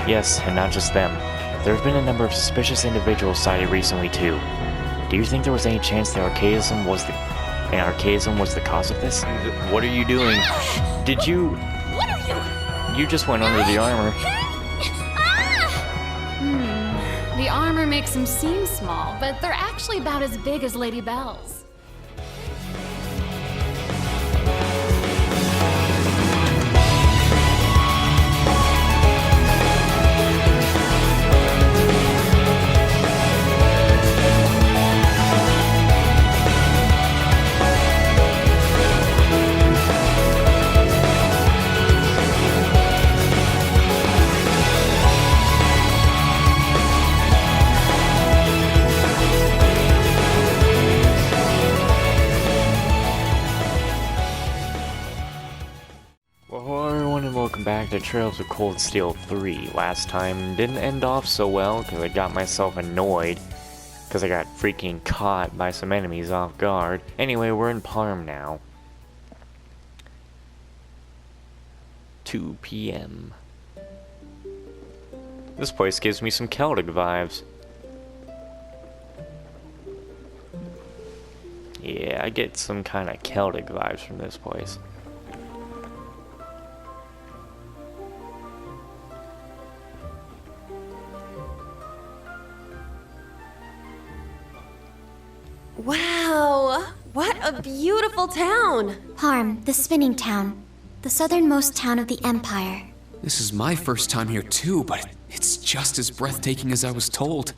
Yes, and not just them. There have been a number of suspicious individuals cited recently too. Do you think there was any chance that archaism was the cause of this? What are you doing? Did you... What are you? You just went under the armor. The armor makes them seem small, but they're actually about as big as Lady Belle's. Welcome back to Trails of Cold Steel 3. Last time didn't end off so well because I got myself annoyed because I got freaking caught by some enemies off guard. Anyway, we're in Parm now. 2 p.m. This place gives me some Celtic vibes. Yeah, I get some kind of Celtic vibes from this place. Wow! What a beautiful town! Parm, the spinning town. The southernmost town of the Empire. This is my first time here too, but it's just as breathtaking as I was told.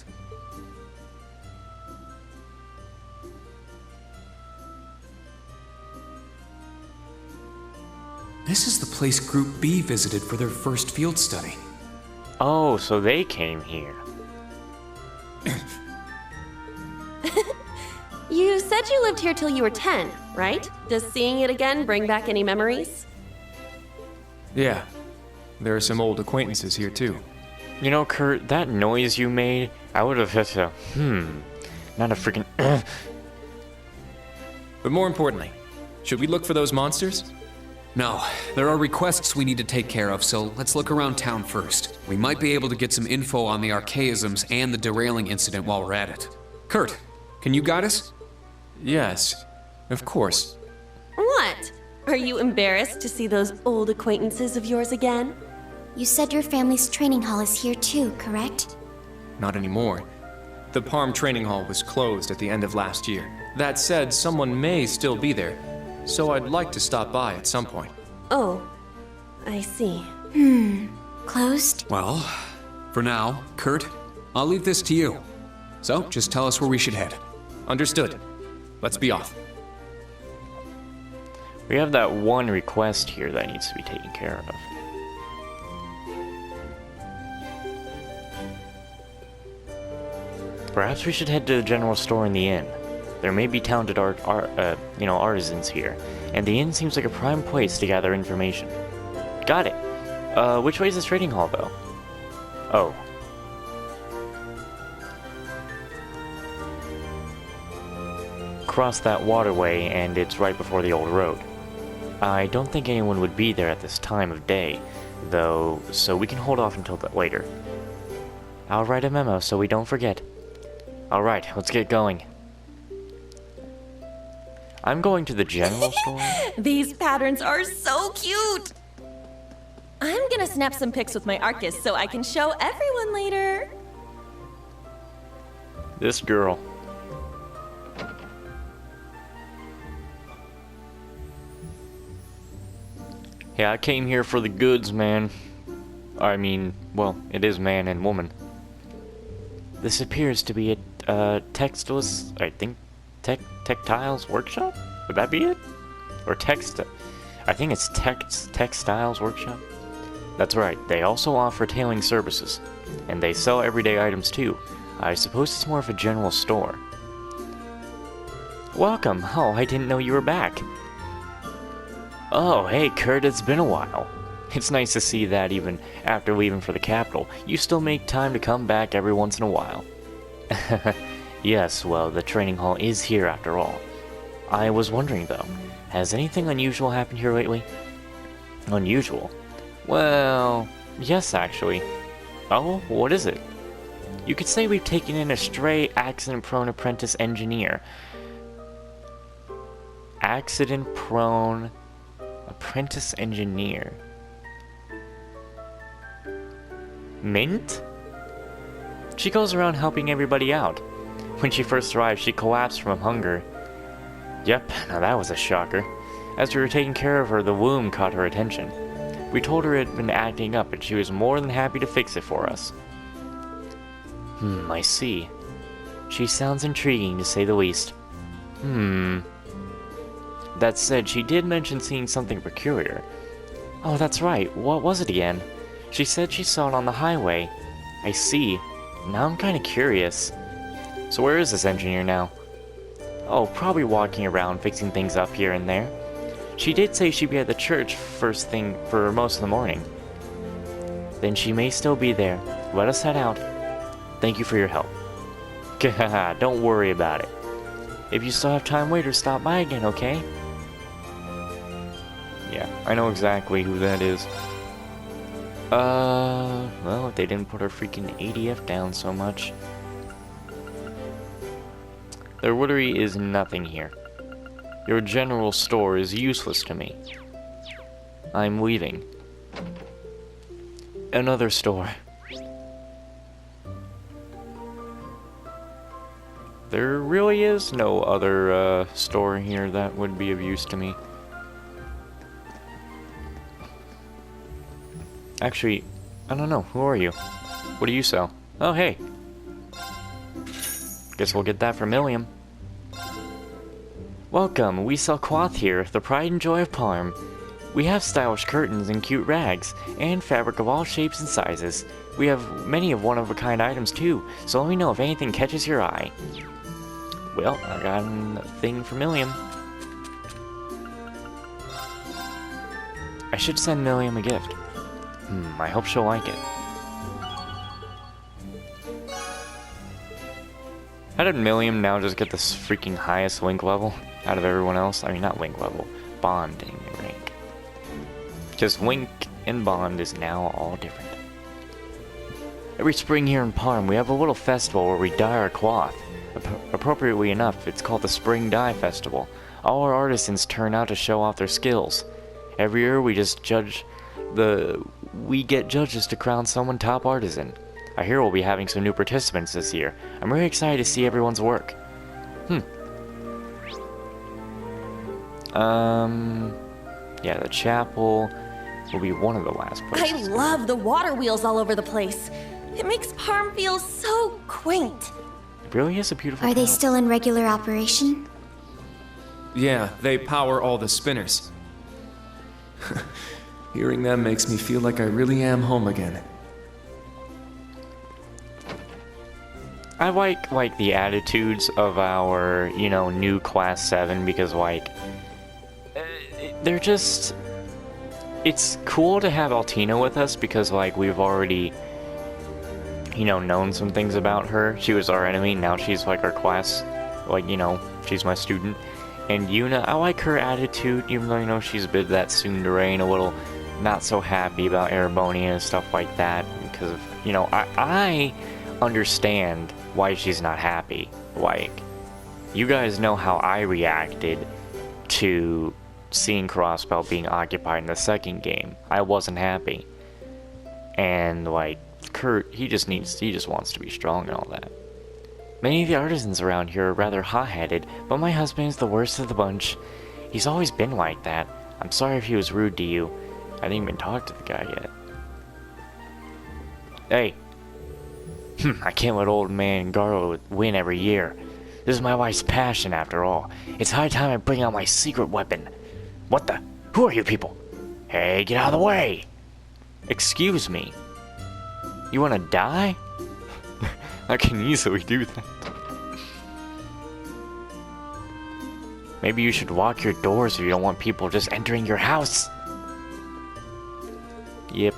This is the place Group B visited for their first field study. Oh, so they came here. You said you lived here till you were 10, right? Does seeing it again bring back any memories? Yeah. There are some old acquaintances here too. You know, Kurt, that noise you made, I would have hit a, not a freaking But more importantly, should we look for those monsters? No, there are requests we need to take care of, so let's look around town first. We might be able to get some info on the archaisms and the derailing incident while we're at it. Kurt, can you guide us? Yes, of course. What? Are you embarrassed to see those old acquaintances of yours again? You said your family's training hall is here too, correct? Not anymore. The Parm Training Hall was closed at the end of last year. That said, someone may still be there, so I'd like to stop by at some point. Oh, I see. Closed? Well, for now, Kurt, I'll leave this to you. So, just tell us where we should head. Understood. Let's be off. We have that one request here that needs to be taken care of. Perhaps we should head to the general store in the inn. There may be talented artisans here, and the inn seems like a prime place to gather information. Got it. Which way is this trading hall, though? Oh. Cross that waterway, and it's right before the old road. I don't think anyone would be there at this time of day, though, so we can hold off until later. I'll write a memo so we don't forget. Alright, let's get going. I'm going to the general store. These patterns are so cute! I'm gonna snap some pics with my Arcus so I can show everyone later. This girl. Yeah, I came here for the goods, man. I mean, well, it is man and woman. This appears to be a textiles, I think, textiles workshop? Would that be it? Or I think it's textiles workshop. That's right, they also offer tailoring services. And they sell everyday items too. I suppose it's more of a general store. Welcome. Oh, I didn't know you were back. Oh, hey Kurt, it's been a while. It's nice to see that even after leaving for the capital, you still make time to come back every once in a while. Yes, well, the training hall is here after all. I was wondering though, has anything unusual happened here lately? Unusual? Well, yes actually. Oh, what is it? You could say we've taken in a stray, accident-prone apprentice engineer. Accident-prone apprentice engineer. Mint? She goes around helping everybody out. When she first arrived, she collapsed from hunger. Yep, now that was a shocker. As we were taking care of her, the womb caught her attention. We told her it had been acting up, and she was more than happy to fix it for us. I see. She sounds intriguing, to say the least. That said, she did mention seeing something peculiar. Oh, that's right. What was it again? She said she saw it on the highway. I see. Now I'm kinda curious. So where is this engineer now? Oh, probably walking around, fixing things up here and there. She did say she'd be at the church first thing for most of the morning. Then she may still be there. Let us head out. Thank you for your help. Don't worry about it. If you still have time later, stop by again, okay? Yeah, I know exactly who that is. Well, if they didn't put our freaking ADF down so much. There literally is nothing here. Your general store is useless to me. I'm leaving. Another store. There really is no other store here that would be of use to me. Actually, I don't know. Who are you? What do you sell? Oh, hey. Guess we'll get that from Milliam. Welcome. We sell cloth here, the pride and joy of Parm. We have stylish curtains and cute rags, and fabric of all shapes and sizes. We have many of one-of-a-kind items too, so let me know if anything catches your eye. Well, I got a thing from Milliam. I should send Milliam a gift. I hope she'll like it. How did Milliam now just get this freaking highest link level out of everyone else? I mean, not link level, bonding rank. Just link and bond is now all different. Every spring here in Parm, we have a little festival where we dye our cloth. Appropriately enough, it's called the Spring Dye Festival. All our artisans turn out to show off their skills. Every year we get judges to crown someone top artisan. I hear we'll be having some new participants this year. I'm really excited to see everyone's work. Yeah, the chapel will be one of the last places. I love the water wheels all over the place. It makes Parm feel so quaint. It really is a beautiful Are they town. still in regular operation? Yeah, they power all the spinners. Hearing them makes me feel like I really am home again. I like the attitudes of our, new class 7 because they're just, it's cool to have Altina with us because we've already known some things about her. She was our enemy, now she's our class, she's my student. And Yuna, I like her attitude, even though she's a bit that tsundere and a little not so happy about Erebonia and stuff like that, because of, I understand why she's not happy. You guys know how I reacted to seeing Crossbelt being occupied in the second game. I wasn't happy. And, Kurt, he just wants to be strong and all that. Many of the artisans around here are rather hot-headed, but my husband is the worst of the bunch. He's always been like that. I'm sorry if he was rude to you. I didn't even talk to the guy yet. Hey. I can't let old man Garlo win every year. This is my wife's passion, after all. It's high time I bring out my secret weapon. What the? Who are you people? Hey, get out of the way! Excuse me. You wanna die? I can easily do that. Maybe you should lock your doors if you don't want people just entering your house. Yep.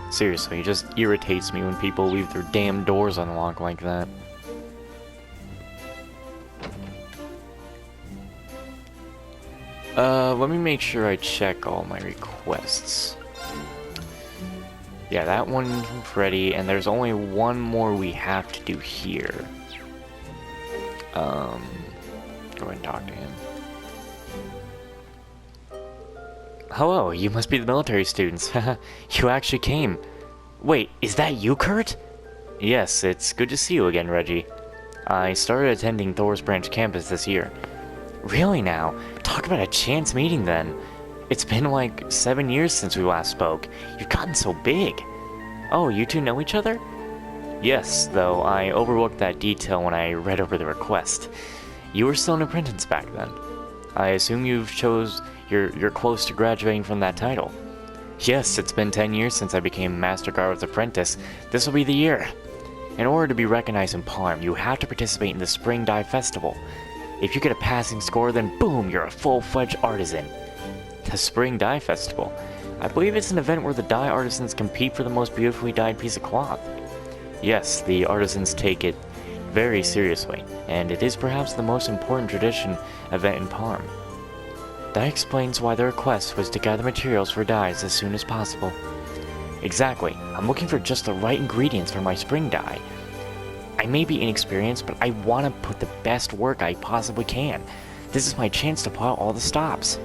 Seriously, it just irritates me when people leave their damn doors unlocked like that. Let me make sure I check all my requests. Yeah, that one's ready, and there's only one more we have to do here. Go ahead and talk to him. Hello, you must be the military students. You actually came. Wait, is that you, Kurt? Yes, it's good to see you again, Reggie. I started attending Thor's Branch campus this year. Really now? Talk about a chance meeting then. It's been like 7 years since we last spoke. You've gotten so big. Oh, you two know each other? Yes, though I overlooked that detail when I read over the request. You were still an apprentice back then. I assume you're close to graduating from that title. Yes, it's been 10 years since I became Master Guard's apprentice. This will be the year. In order to be recognized in Palm, you have to participate in the Spring Dye Festival. If you get a passing score, then boom, you're a full-fledged artisan. The Spring Dye Festival. I believe it's an event where the dye artisans compete for the most beautifully dyed piece of cloth. Yes, the artisans take it very seriously, and it is perhaps the most important tradition event in Palm. That explains why the request was to gather materials for dyes as soon as possible. Exactly, I'm looking for just the right ingredients for my spring dye. I may be inexperienced, but I want to put the best work I possibly can. This is my chance to pull out all the stops.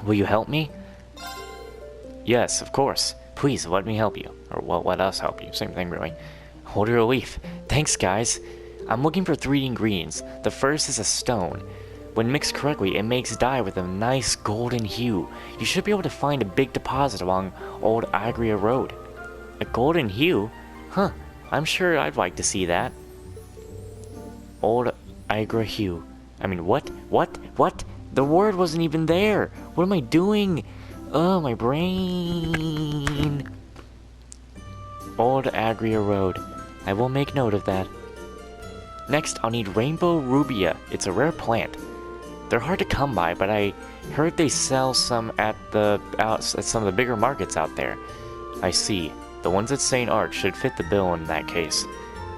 Will you help me? Yes, of course. Please, let me help you. Or, well, let us help you. Same thing, really. Hold your relief. Thanks, guys. I'm looking for 3 ingredients. The first is a stone. When mixed correctly, it makes dye with a nice golden hue. You should be able to find a big deposit along Old Agria Road. A golden hue? Huh. I'm sure I'd like to see that. Old Agria hue. I mean, what? What? The word wasn't even there. What am I doing? Oh, my brain. Old Agria Road. I will make note of that. Next, I'll need rainbow rubia. It's a rare plant. They're hard to come by, but I heard they sell some at some of the bigger markets out there. I see. The ones at St. Arch should fit the bill in that case.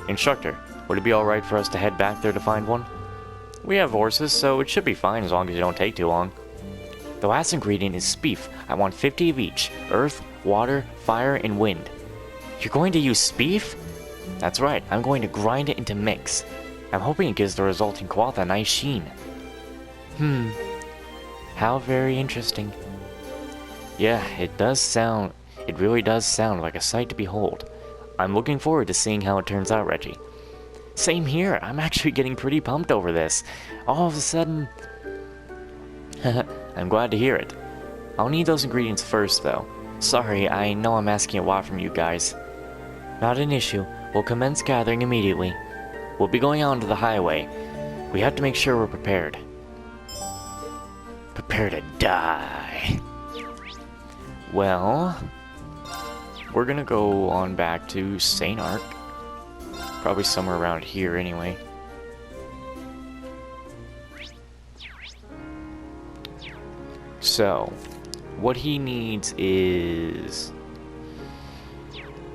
Instructor, would it be alright for us to head back there to find one? We have horses, so it should be fine as long as you don't take too long. The last ingredient is speef. I want 50 of each. Earth, water, fire, and wind. You're going to use speef? That's right, I'm going to grind it into mix. I'm hoping it gives the resulting cloth a nice sheen. How very interesting. Yeah, it really does sound like a sight to behold. I'm looking forward to seeing how it turns out, Reggie. Same here, I'm actually getting pretty pumped over this. All of a sudden... I'm glad to hear it. I'll need those ingredients first, though. Sorry, I know I'm asking a lot from you guys. Not an issue. We'll commence gathering immediately. We'll be going out onto the highway. We have to make sure we're prepared. Prepare to die. Well, we're gonna go on back to St. Arc. Probably somewhere around here anyway. So, what he needs is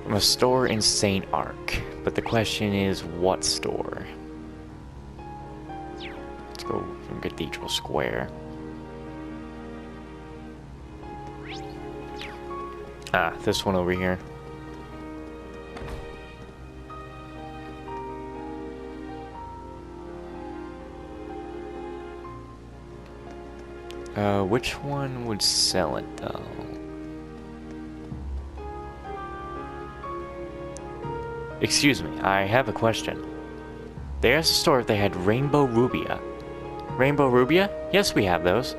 from a store in St. Arc. But the question is, what store? Let's go from Cathedral Square. Ah, this one over here. Which one would sell it, though? Excuse me, I have a question. They asked the store if they had rainbow rubia. Rainbow rubia? Yes, we have those.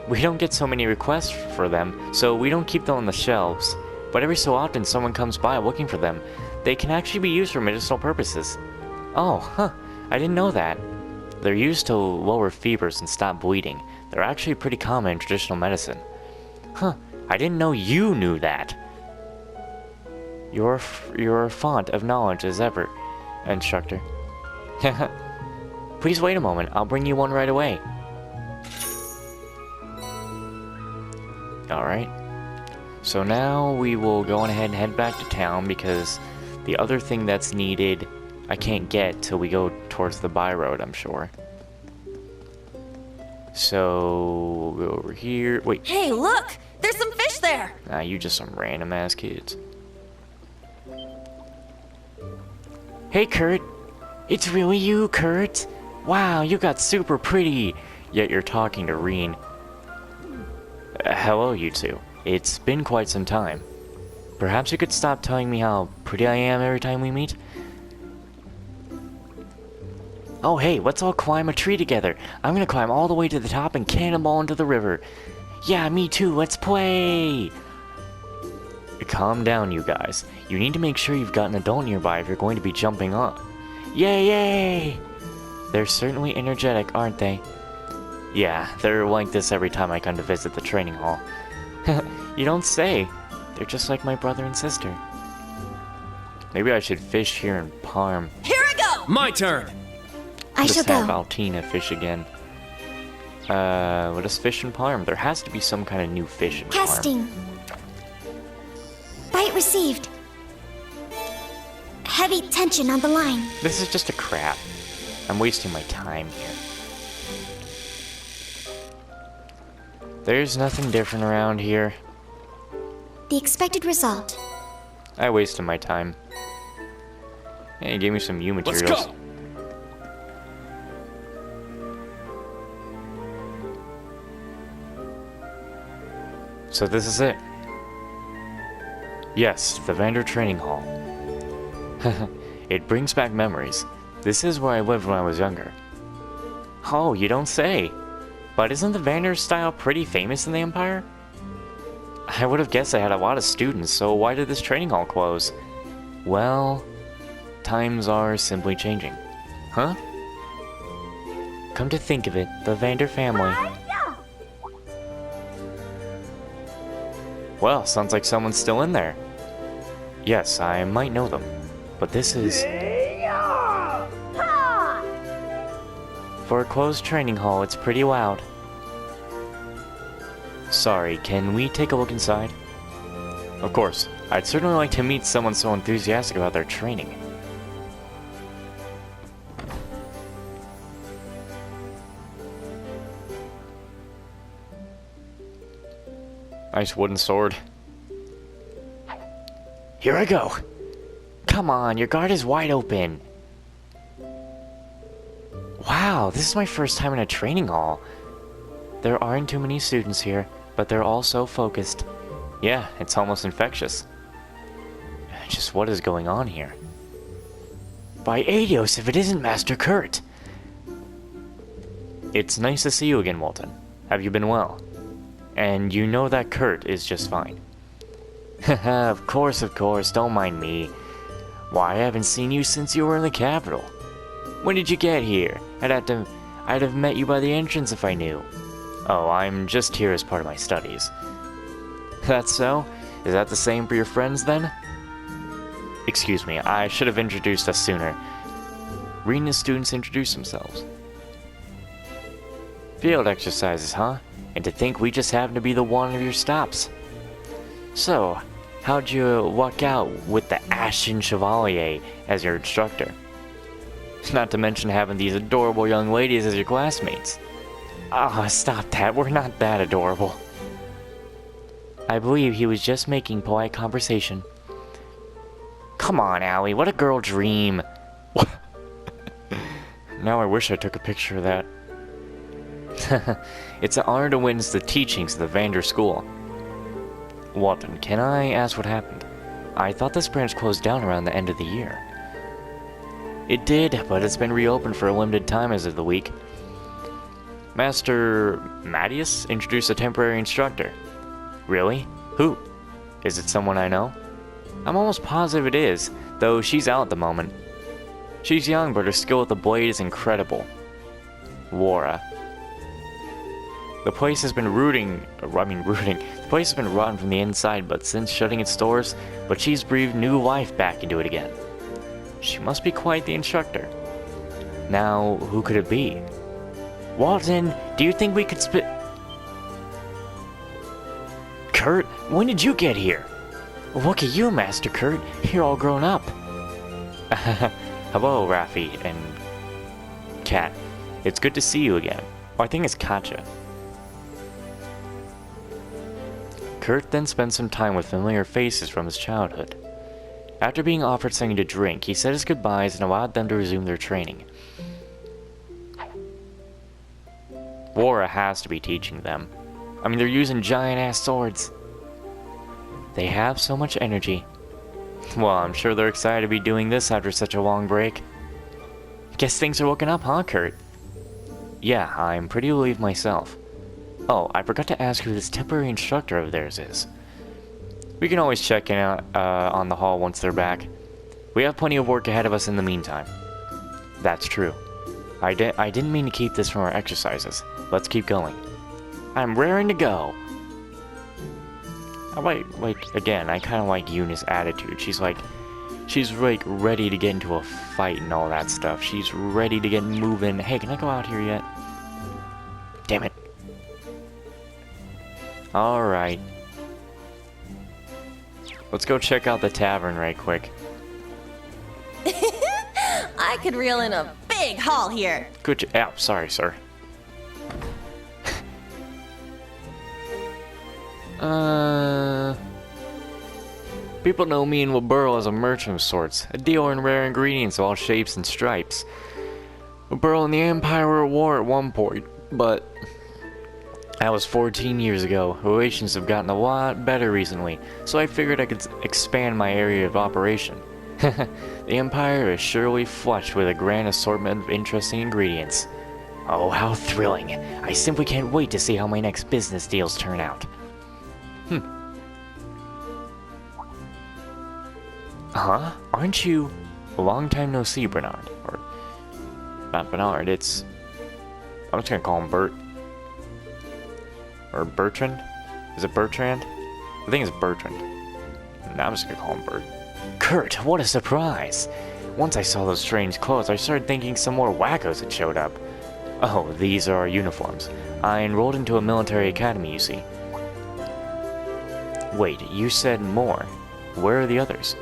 We don't get so many requests for them, so we don't keep them on the shelves. But every so often someone comes by looking for them. They can actually be used for medicinal purposes. Oh, huh, I didn't know that. They're used to lower fevers and stop bleeding. They're actually pretty common in traditional medicine. Huh, I didn't know you knew that. You're a font of knowledge as ever, instructor. Please wait a moment, I'll bring you one right away. Alright. So now we will go on ahead and head back to town because the other thing that's needed I can't get till we go towards the by road, I'm sure. So we'll go over here. Wait. Hey, look! There's some fish there! Nah, you just some random ass kids. Hey, Kurt. It's really you, Kurt. Wow, you got super pretty. Yet you're talking to Reen. Hello, you two. It's been quite some time. Perhaps you could stop telling me how pretty I am every time we meet? Oh hey, let's all climb a tree together. I'm gonna climb all the way to the top and cannonball into the river. Yeah, me too, let's play! Calm down, you guys. You need to make sure you've got an adult nearby if you're going to be jumping up. Yay, yay! They're certainly energetic, aren't they? Yeah, they're like this every time I come to visit the training hall. You don't say. They're just like my brother and sister. Maybe I should fish here in Parm. Here I go! My turn! I shall Just have go. Altina fish again. What is fish in Parm? There has to be some kind of new fish in Parm. Casting. Bite received. Heavy tension on the line. This is just a crap. I'm wasting my time here. There's nothing different around here. The expected result. I wasted my time. Hey, you gave me some U Let's materials. go! So this is it. Yes, the Vander Training Hall. It brings back memories. This is where I lived when I was younger. Oh, you don't say. But isn't the Vander style pretty famous in the Empire? I would have guessed I had a lot of students, so why did this training hall close? Well, times are simply changing. Huh? Come to think of it, the Vander family. Well, sounds like someone's still in there. Yes, I might know them, but this is... For a closed training hall, it's pretty loud. Sorry, can we take a look inside? Of course, I'd certainly like to meet someone so enthusiastic about their training. Nice wooden sword. Here I go! Come on, your guard is wide open! Wow, this is my first time in a training hall. There aren't too many students here, but they're all so focused. Yeah, it's almost infectious. Just what is going on here? By Adios, if it isn't Master Kurt! It's nice to see you again, Walton. Have you been well? And you know that Kurt is just fine. Haha, of course, don't mind me. Why, I haven't seen you since you were in the capital. When did you get here? I'd have met you by the entrance if I knew. Oh, I'm just here as part of my studies. That's so? Is that the same for your friends then? Excuse me, I should have introduced us sooner. Rena's students introduce themselves. Field exercises, huh? And to think we just happen to be the one of your stops. So, how'd you walk out with the Ashen Chevalier as your instructor? Not to mention having these adorable young ladies as your classmates. Ah, oh, stop that, we're not that adorable. I believe he was just making polite conversation. Come on, Allie, what a girl dream. Now I wish I took a picture of that. It's an honor to witness the teachings of the Vander School. Walton, can I ask what happened? I thought this branch closed down around the end of the year. It did, but it's been reopened for a limited time as of the week. Master Mattias introduced a temporary instructor. Really? Who? Is it someone I know? I'm almost positive it is, though she's out at the moment. She's young, but her skill with the blade is incredible. Laura. The place has been the place has been rotten from the inside, but since shutting its doors, but she's breathed new life back into it again. She must be quite the instructor. Now, who could it be? Walton, do you think we could Kurt, when did you get here? Look at you, Master Kurt. You're all grown up. Hello, Raffi and Kat. It's good to see you again. Oh, I think it's Katja. Kurt then spent some time with familiar faces from his childhood. After being offered something to drink, he said his goodbyes and allowed them to resume their training. Wara has to be teaching them. I mean, they're using giant-ass swords. They have so much energy. Well, I'm sure they're excited to be doing this after such a long break. Guess things are looking up, huh, Kurt? Yeah, I'm pretty relieved myself. Oh, I forgot to ask who this temporary instructor of theirs is. We can always check in on the hall once they're back. We have plenty of work ahead of us in the meantime. That's true. I didn't mean to keep this from our exercises. Let's keep going. I'm raring to go. I like again, I kind of like Yuna's attitude. She's like ready to get into a fight and all that stuff. She's ready to get moving. Hey, can I go out here yet? Damn it. Alright. Let's go check out the tavern right quick. I could reel in a big haul here. Good job. Sorry, sir. People know me in Waburo as a merchant of sorts, a dealer in rare ingredients of all shapes and stripes. Waburo and the Empire were at war at one point, but that was 14 years ago. Relations have gotten a lot better recently, so I figured I could expand my area of operation. The Empire is surely flush with a grand assortment of interesting ingredients. Oh, how thrilling. I simply can't wait to see how my next business deals turn out. Huh? Aren't you... Long time no see, Bernard. Or... Not Bernard, it's... I'm just gonna call him Bert. Or Bertrand? Is it Bertrand? I think it's Bertrand. No, I'm just gonna call him Bert. Kurt, what a surprise! Once I saw those strange clothes, I started thinking some more wackos had showed up. Oh, these are our uniforms. I enrolled into a military academy, you see. Wait, you said more. Where are the others?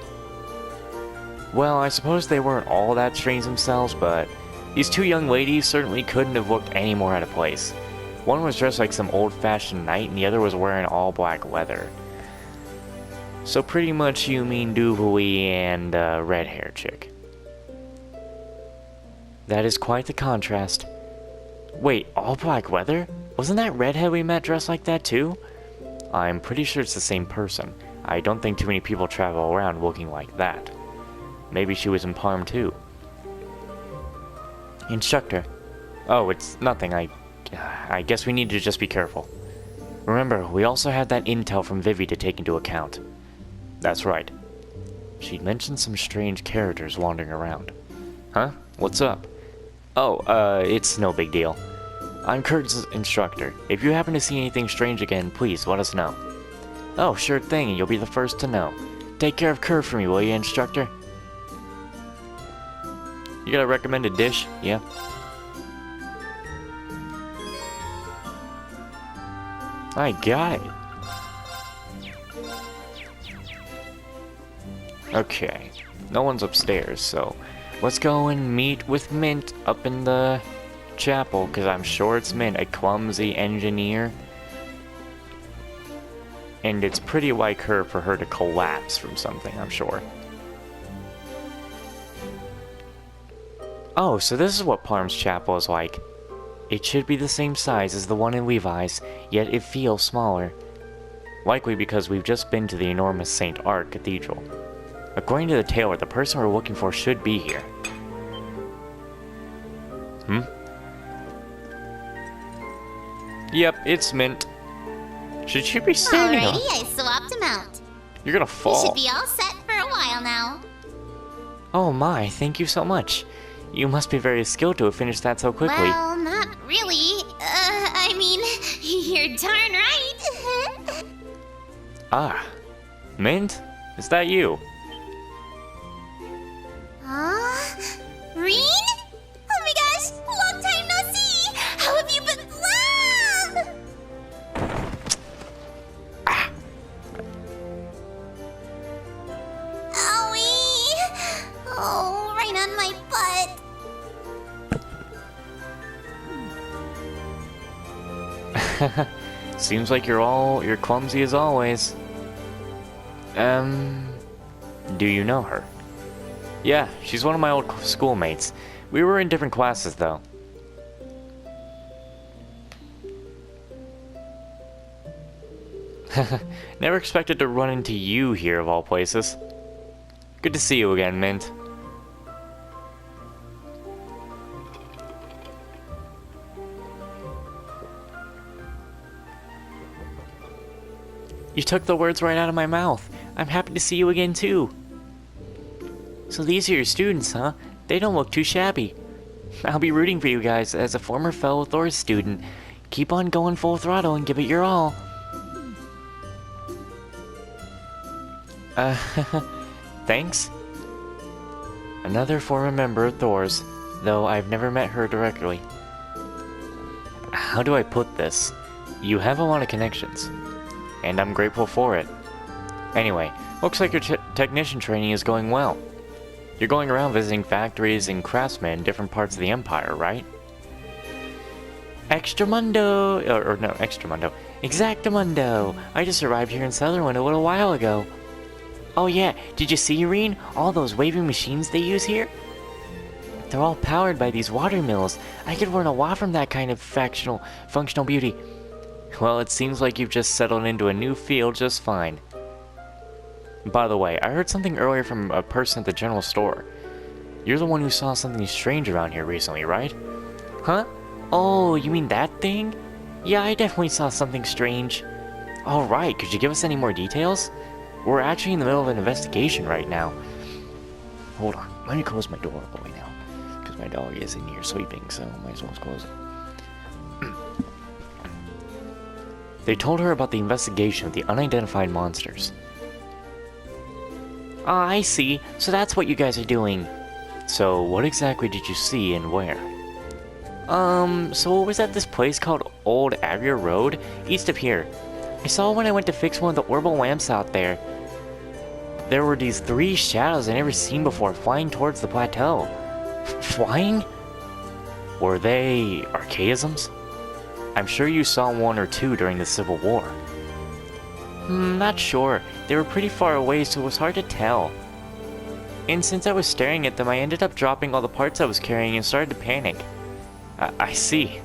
Well, I suppose they weren't all that strange themselves, but these two young ladies certainly couldn't have looked any more out of place. One was dressed like some old-fashioned knight, and the other was wearing all black leather. So pretty much you mean Duvalie and red-haired chick. That is quite the contrast. Wait, all black leather? Wasn't that redhead we met dressed like that too? I'm pretty sure it's the same person. I don't think too many people travel around looking like that. Maybe she was in Parm too. Instructor. Oh, it's nothing. I guess we need to just be careful. Remember, we also had that intel from Vivi to take into account. That's right. She'd mentioned some strange characters wandering around. Huh? What's up? Oh, it's no big deal. I'm Kurt's instructor. If you happen to see anything strange again, please let us know. Oh, sure thing, and you'll be the first to know. Take care of Kurt for me, will you, instructor? You got a recommended dish? Yeah. I got it. Okay. No one's upstairs, so let's go and meet with Mint up in the chapel, because I'm sure it's Mint, a clumsy engineer. And it's pretty like her for her to collapse from something, I'm sure. Oh, so this is what Parm's chapel is like. It should be the same size as the one in Levi's, yet it feels smaller. Likely because we've just been to the enormous St. Art Cathedral. According to the tailor, the person we're looking for should be here. Yep, it's Mint. Should you be standing on? Alrighty, I swapped him out. You're gonna You fall. should be all set for a while now. Oh my, thank you so much. You must be very skilled to have finished that so quickly. Well, not really. I mean, you're darn right. Ah, Mint? Is that you? Reen? Oh my gosh, long time no see. How have you been? Ah! Owie! Oh, right on my butt. Seems like you're clumsy as always. Do you know her? Yeah, she's one of my old schoolmates. We were in different classes, though. Never expected to run into you here, of all places. Good to see you again, Mint. You took the words right out of my mouth. I'm happy to see you again, too. So these are your students, huh? They don't look too shabby. I'll be rooting for you guys as a former fellow Thor's student. Keep on going full throttle and give it your all. Thanks? Another former member of Thor's, though I've never met her directly. How do I put this? You have a lot of connections, and I'm grateful for it. Anyway, looks like your technician training is going well. You're going around visiting factories and craftsmen in different parts of the Empire, right? Extramundo! Or no, Extramundo. Exactamundo! I just arrived here in Sutherland a little while ago. Oh yeah, did you see, Irene? All those waving machines they use here? They're all powered by these water mills. I could learn a lot from that kind of functional beauty. Well, it seems like you've just settled into a new field just fine. By the way, I heard something earlier from a person at the general store. You're the one who saw something strange around here recently, right? Huh? Oh, you mean that thing? Yeah, I definitely saw something strange. Alright, could you give us any more details? We're actually in the middle of an investigation right now. Hold on, let me close my door all the way now. Because my dog is in here sleeping, so I might as well close it. They told her about the investigation of the unidentified monsters. Ah, I see. So that's what you guys are doing. So what exactly did you see and where? So it was at this place called Old Agria Road, east of here. I saw when I went to fix one of the orbital lamps out there. There were these 3 shadows I'd never seen before flying towards the plateau. Flying? Were they archaisms? I'm sure you saw 1 or 2 during the Civil War. Not sure. They were pretty far away, so it was hard to tell. And since I was staring at them, I ended up dropping all the parts I was carrying and started to panic. I see.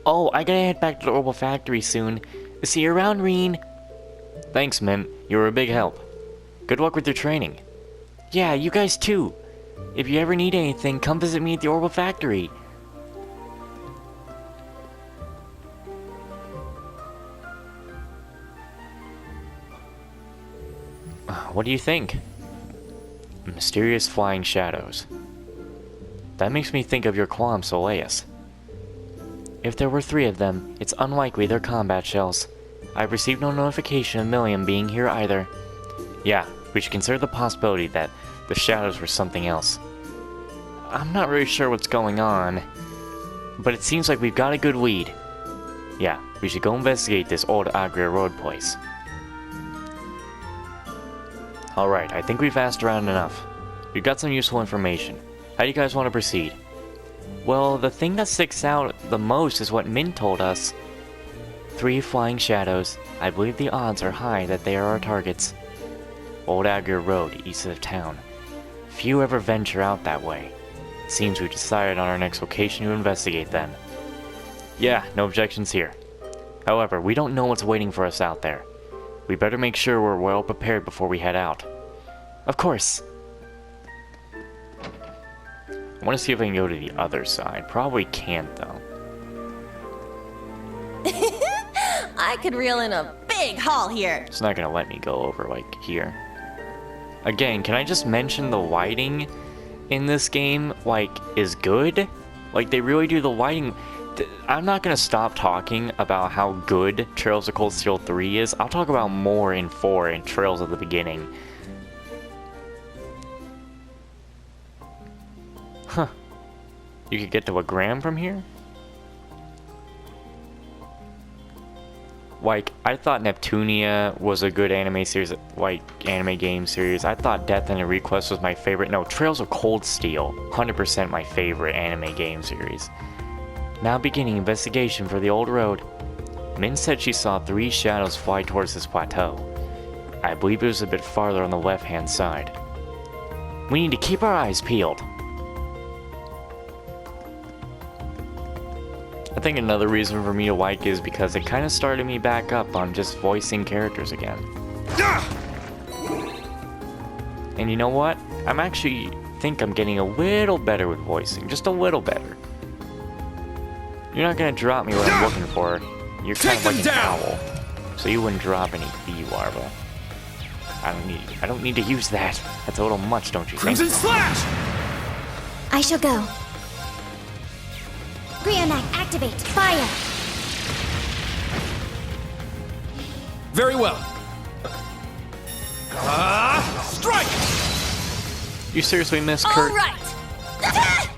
Oh, I gotta head back to the orbital factory soon. See you around, Reen. Thanks, Mint. You were a big help. Good luck with your training. Yeah, you guys too. If you ever need anything, come visit me at the orbital factory. What do you think? Mysterious flying shadows. That makes me think of your Quam Soleus. If there were 3 of them, it's unlikely they're combat shells. I've received no notification of Milliam being here either. Yeah, we should consider the possibility that the shadows were something else. I'm not really sure what's going on, but it seems like we've got a good lead. Yeah, we should go investigate this Old Agria Road place. Alright, I think we've asked around enough. We've got some useful information. How do you guys want to proceed? Well, the thing that sticks out the most is what Min told us. 3 flying shadows. I believe the odds are high that they are our targets. Old Agria Road, east of town. Few ever venture out that way. It seems we've decided on our next location to investigate then. Yeah, no objections here. However, we don't know what's waiting for us out there. We better make sure we're well prepared before we head out. Of course! I want to see if I can go to the other side. Probably can't, though. I could reel in a big haul here. It's not going to let me go over, like, here. Again, can I just mention the lighting in this game, like, is good? Like, they really do the lighting... I'm not going to stop talking about how good Trails of Cold Steel 3 is. I'll talk about more in 4 and Trails of the Beginning. Huh. You could get to a gram from here? Like, I thought Neptunia was a good anime series, like, anime game series. I thought Death and a Request was my favorite. No, Trails of Cold Steel, 100% my favorite anime game series. Now beginning investigation for the old road. Min said she saw 3 shadows fly towards this plateau. I believe it was a bit farther on the left-hand side. We need to keep our eyes peeled. I think another reason for me to like is because it kind of started me back up on just voicing characters again. And you know what? I'm actually think I'm getting a little better with voicing, just a little better. You're not gonna drop me what I'm looking for. You're kind of like an owl, so you wouldn't drop any bee larvae. I don't need to use that. That's a little much, don't you think? Crimson Slash! I shall go. Brionite, activate. Fire. Very well. Strike! You seriously missed All Kurt? right.